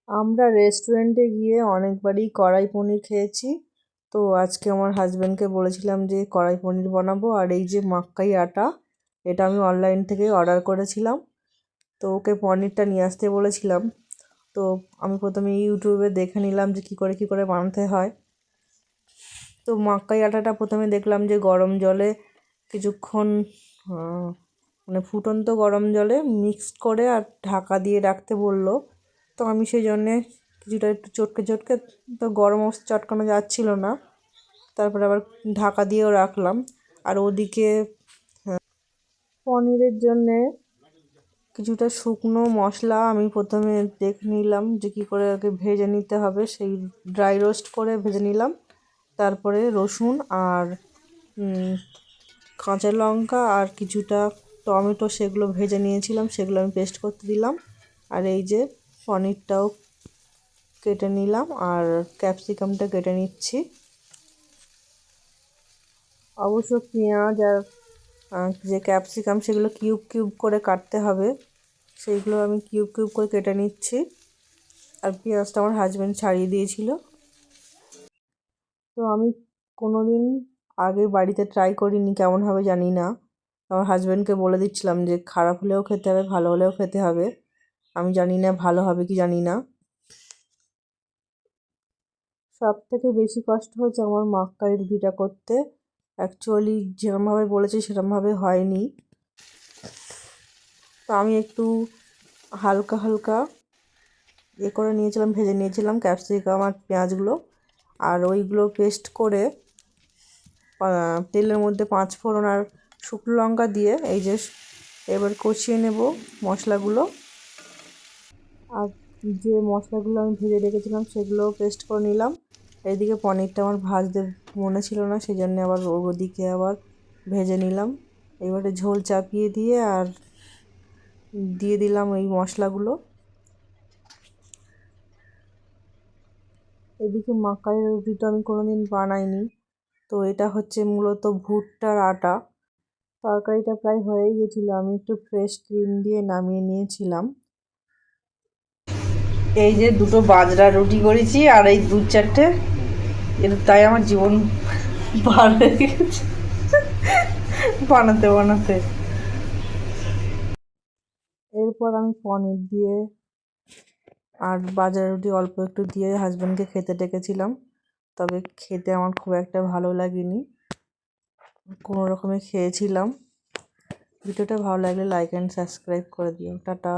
আমরা রেস্টুরেন্টে গিয়ে অনেকবারই কড়াই পনির খেয়েছি। তো আজকে আমার হাজব্যান্ডকে বলেছিলাম যে কড়াই পনির বানাবো। আর এই যে মাক্কাই আটা, এটা আমি অনলাইন থেকে অর্ডার করেছিলাম। তো ওকে পনিরটা নিয়ে আসতে বলেছিলাম। তো আমি প্রথমে ইউটিউবে দেখে নিলাম যে কী করে বানাতে হয়। তো মাক্কাই আটাটা প্রথমে দেখলাম যে গরম জলে কিছুক্ষণ মানে ফুটন্ত গরম জলে মিক্সড করে আর ঢাকা দিয়ে রাখতে বললো। তো আমি সেই জন্যে কিছুটা একটু চটকে চটকে, তো গরম অবস্থা চটকানো যাচ্ছিল না, তারপরে আবার ঢাকা দিয়েও রাখলাম। আর ওদিকে পনিরের জন্যে কিছুটা শুকনো মশলা আমি প্রথমে দেখে নিলাম যে কী করে আগে ভেজে নিতে হবে, সেই ড্রাই রোস্ট করে ভেজে নিলাম। তারপরে রসুন আর কাঁচা লঙ্কা আর কিছুটা টমেটো সেগুলো ভেজে নিয়েছিলাম, সেগুলো আমি পেস্ট করতে দিলাম। আর এই যে পনিরটাও কেটে নিলাম আর ক্যাপসিকামটা কেটে নিচ্ছি। অবশ্য পেঁয়াজ আর যে ক্যাপসিকাম সেগুলো কিউব কিউব করে কাটতে হবে, সেইগুলো আমি কিউব কিউব করে কেটে নিচ্ছি। আর পেঁয়াজটা আমার হাজব্যান্ড ছাড়িয়ে দিয়েছিল। তো আমি কোনো দিন আগে বাড়িতে ট্রাই করিনি, কেমন হবে জানি না। আমার হাজব্যান্ডকে বলে দিচ্ছিলাম যে খারাপ হলেও খেতে হবে, ভালো হলেও খেতে হবে। আমি জানি না ভালো হবে কি জানি না। সব থেকে বেশি কষ্ট হয়েছে আমার মাক্কাই রুটিটা করতে। অ্যাকচুয়ালি যেরমভাবে বলেছে সেরমভাবে হয়নি। তো আমি একটু হালকা হালকা করে নিয়েছিলাম, ভেজে নিয়েছিলাম ক্যাপসিকাম আর পেঁয়াজগুলো। আর ওইগুলো পেস্ট করে তেলের মধ্যে 5 ফোড়ন আর শুকনো লঙ্কা দিয়ে এই যে এবার কষিয়ে নেব মশলাগুলো। আর যে মশলাগুলো আমি ভেজে রেখেছিলাম সেগুলোও পেস্ট করে নিলাম। এইদিকে পনিরটা আমার ভাজতে মনে ছিল না, সেই জন্য আবার ওদিকে আবার ভেজে নিলাম। এবারে ঝোল চাপিয়ে দিয়ে আর দিয়ে দিলাম এই মশলাগুলো। এদিকে মাকাই রুটিটা আমি কোনোদিন বানাইনি। তো এটা হচ্ছে মূলত ভুট্টার আটা। তরকারিটা প্রায় হয়েই গেছিলো, আমি একটু ফ্রেশ ক্রিম দিয়ে নামিয়ে নিয়েছিলাম। এই যে দুটো বাজরা রুটি করেছি আর এই 2-4টে, তাই আমার জীবন পার হয়ে গেছে বানাতে বানাতে। এরপর আমি পনির দিয়ে আর বাজরা রুটি অল্প একটু দিয়ে হাজব্যান্ডকে খেতে ডেকেছিলাম। তবে খেতে আমার খুব একটা ভালো লাগেনি, কোনো রকমে খেয়েছিলাম। ভিডিওটা ভালো লাগলে লাইক অ্যান্ড সাবস্ক্রাইব করে দিও। টাটা।